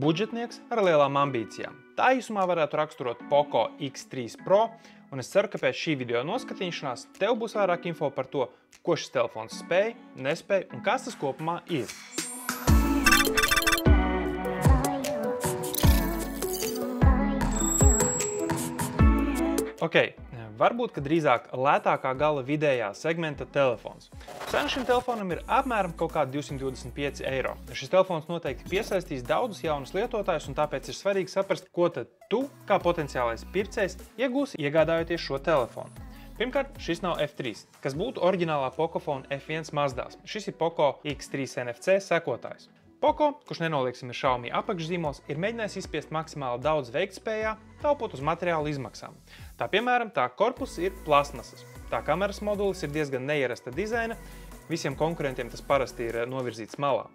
budžetnieks ar lielām ambīcijām. Tā īsumā varētu raksturot Poco X3 Pro, un es ceru, ka pēc šī video noskatīšanās tev būs vairāk info par to, ko šis telefons spēj, nespēj un kas tas kopumā ir. Varbūt, ka drīzāk lētākā gala vidējā segmenta telefons. Cena šim telefonam ir apmēram kaut kādi 225 eiro. Šis telefons noteikti piesaistīs daudzus jaunus lietotājus, un tāpēc ir svarīgi saprast, ko tad tu, kā potenciālais pircējs, iegūsi iegādājoties šo telefonu. Pirmkārt, šis nav F3, kas būtu oriģinālā Pocophone F1 mazdās. Šis ir Poco X3 NFC sekotājs. Poco, kurš nenolieksim ir Xiaomi apakšzīmols, ir mēģinājis izspiest maksimāli daudz veiktspējā, taupot uz materiālu izmaksām. Tā piemēram, tā korpus ir plasmasas. Tā kameras modulis ir diezgan neierasta dizaina, visiem konkurentiem tas parasti ir novirzīts malā.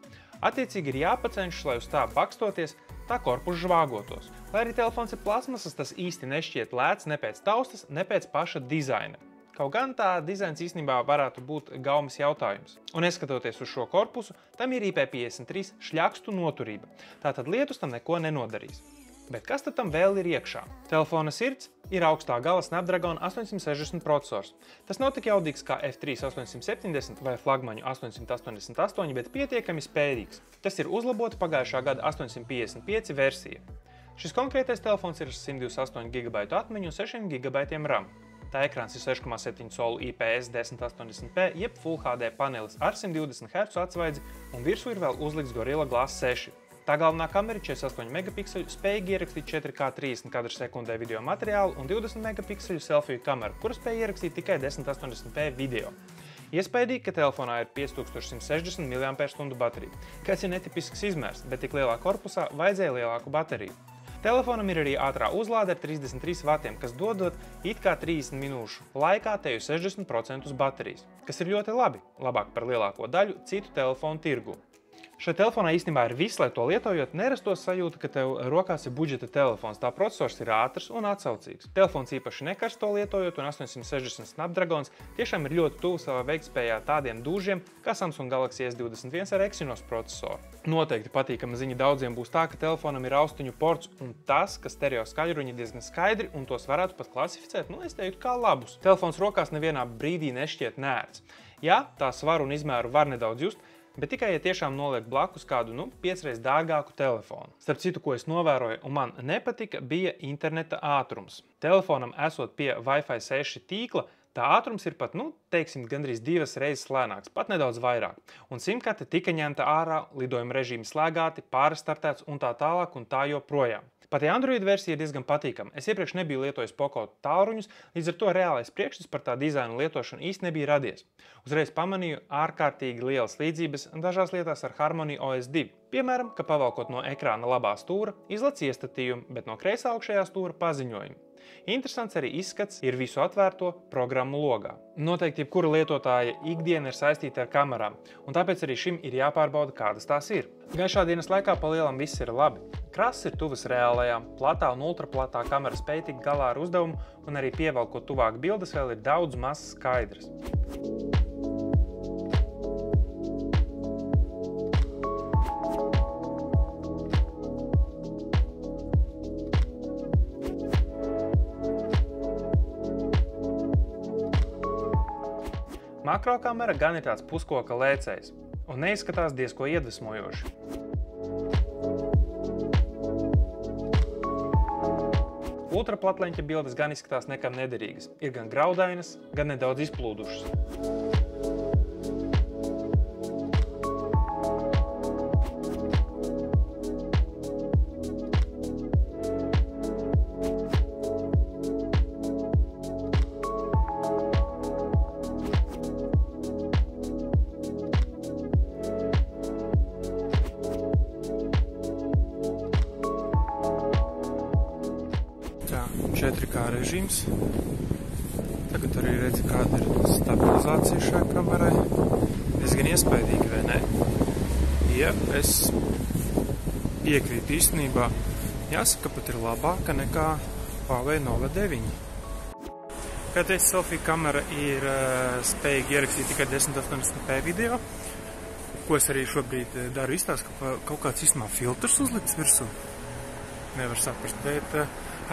Attiecīgi ir jāpacenšas, lai uz tā bakstoties, tā korpus žvāgotos. Lai arī telefons ir plasmasas, tas īsti nešķiet lēts ne pēc taustas, ne pēc paša dizaina. Kaut gan tā dizains īstenībā varētu būt gaumas jautājums. Un neskatoties uz šo korpusu, tam ir IP53 šļakstu noturība. Tātad lietus tam neko nenodarīs. Bet kas tad tam vēl ir iekšā? Telefona sirds ir augstā gala Snapdragon 860 processors. Tas nav tik jaudīgs kā F3 870 vai flagmaņu 888, bet pietiekami spējīgs. Tas ir uzlabota pagājušā gada 855 versija. Šis konkrētais telefons ir ar 128 GB atmiņu un 6 GB RAM. Tā ekrāns ir 6,7 colu IPS 1080p, jeb Full HD panelis ar 120 Hz atsvaidzi, un virsū ir vēl uzlikts Gorilla Glass 6. Tā galvenā kamera ir 48 megapikseļu, spējīgi ierakstīt 4K 30 kadru sekundē video materiālu un 20 megapikseļu selfiju kameru, kura spēj ierakstīt tikai 1080p video. Iespējīgi, ka telefonā ir 5160 mAh baterija, kas ir netipisks izmērs, bet tik lielā korpusā vajadzēja lielāku bateriju. Telefonam ir arī ātrā uzlāde ar 33 vatiem, kas dodot it kā 30 minūšu laikā teju 60% baterijas, kas ir ļoti labi, labāk par lielāko daļu citu telefonu tirgu. Šai telefonā īstenībā ir viss, lai to lietojot, nerastos sajūta, ka tev rokās ir budžeta telefons. Tā processors ir ātrs un atsaucīgs. Telefons īpaši nekarsto lietojot, un 860 Snapdragons tiešām ir ļoti tuvu savā veiktspējā tādiem dūžiem, kā Samsung Galaxy S21 ar Exynos procesoru. Noteikti patīkama ziņa daudziem būs tā, ka telefonam ir austiņu ports, un tas, ka stereo skaļruņi ir diezgan skaidri, un tos varētu pat klasificēt, es teiktu, kā labus. Telefons rokās nevienā brīdī nešķiet nērts. Jā, tā svaru un izmēru var nedaudz just, bet tikai, ja tiešām noliek blakus kādu 5 reizes dārgāku telefonu. Starp citu, ko es novēroju un man nepatika, bija interneta ātrums. Telefonam esot pie Wi-Fi 6 tīkla, tā ātrums ir pat, teiksim, gandrīz 2 reizes lēnāks, pat nedaudz vairāk. Un simkarte tika ņemta ārā, lidojuma režīmi slēgāti, pārstartēts un tā tālāk un tā joprojām. Pat Android versija ir diezgan patīkama. Es iepriekš nebiju lietojis Poco tālruņus, līdz ar to reālais priekšstats par tā dizainu lietošanu īsti nebija radies. Uzreiz pamanīju ārkārtīgi lielas līdzības dažās lietās ar Harmony OS 2. Piemēram, ka pavalkot no ekrāna labā stūra, izlec iestatījumu, bet no kreisā augšējā stūra paziņojumu. Interesants arī izskats ir visu atvērto programmu logā. Noteikti jebkura lietotāja ikdiena ir saistīta ar kamerām, un tāpēc arī šim ir jāpārbauda, kādas tās ir. Gaišā dienas laikā pa lielam viss ir labi. Krases ir tuvas reālajām, platā un ultraplatā kamera spēj tikt galā ar uzdevumu, un arī pievelkot tuvāk bildes vēl ir daudz maz skaidrs. Makrokamera gan ir tāds puskoka lēcējs un neizskatās diezko iedvesmojoši. Ultraplatleņķa bildes gan izskatās nekam nederīgas, ir gan graudainas, gan nedaudz izplūdušas. Tā, 4K režīms. Tagad arī redzi, kāda ir stabilizācija šai kamerai. Diezgan iespaidīgi, vai ne? Ja es piekrītu īstenībā, jāsaka, pat ir labāka nekā Huawei Nova 9. Kā teicu, selfie kamera ir spējīga ierakstīt tikai 1080p video. Ko es arī šobrīd daru izstāst, ka kaut kāds īstenībā filtrs uzlikts virsū. Nevar saprast, bet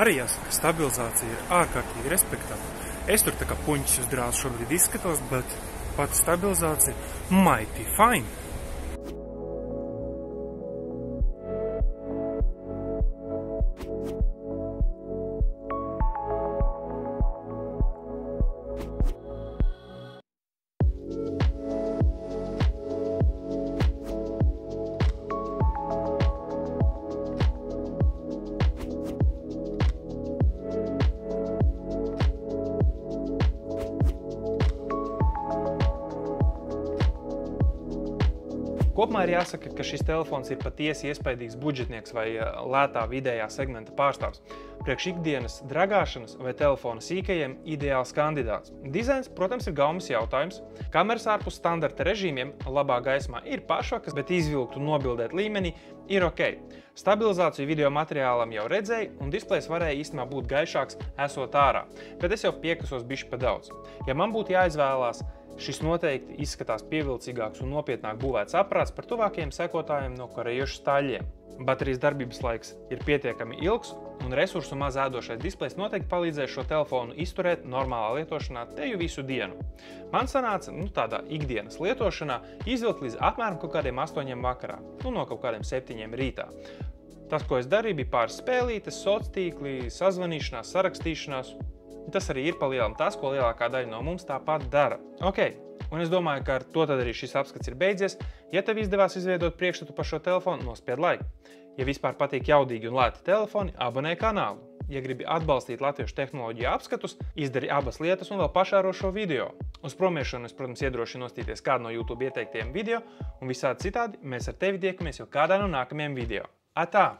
arī jāsaka, stabilizācija ir ārkārtīgi respektabla. Es tur tā kā puņķis uz drāzu šobrīd izskatos, bet pati stabilizācija mighty fine. Kopumā ir jāsaka, ka šis telefons ir patiesi iespaidīgs budžetnieks vai lētā vidējā segmenta pārstāvs. Priekš ikdienas dragāšanas vai telefona sīkajiem ideāls kandidāts. Dizains, protams, ir gaumas jautājums. Kameras ārpus standarta režīmiem labā gaismā ir pašvakas, bet izvilkt un nobildēt līmenī ir ok. Stabilizāciju video materiālam jau redzēju, un displejs varēja īstenībā būt gaišāks esot ārā, bet es jau piekasos bišķi pa daudz. Ja man būtu jāizvēlās, šis noteikti izskatās pievilcīgāks un nopietnāk būvēts aparāts par tuvākajiem sekotājiem no korejiešu staļļiem. Baterijas darbības laiks ir pietiekami ilgs, un resursu maz ēdošais displejs noteikti palīdzēs šo telefonu izturēt normālā lietošanā teju visu dienu. Man sanāca, tādā ikdienas lietošanā izvilkt līdz apmēram kaut kādiem 8 vakarā, no kaut kādiem 7 rītā. Tas, ko es darīju, bija pāris spēlītes, sociāltīkli, sazvanīšanās, sarakstīšanās. Tas arī ir palielam tas, ko lielākā daļa no mums tāpat dara. Ok, un es domāju, ka ar to tad arī šis apskats ir beidzies. Ja tev izdevās izveidot priekšstatu par šo telefonu, nospied laiku. Ja vispār patīk jaudīgi un lēti telefoni, abonē kanālu. Ja gribi atbalstīt latviešu tehnoloģiju apskatus, izdari abas lietas un vēl pašāro šo video. Uz promiešanu es, protams, iedrošinu nostīties kādu no YouTube ieteiktiem video, un visādi citādi mēs ar tevi tiekamies jau kādā no nākamajiem video. Atā!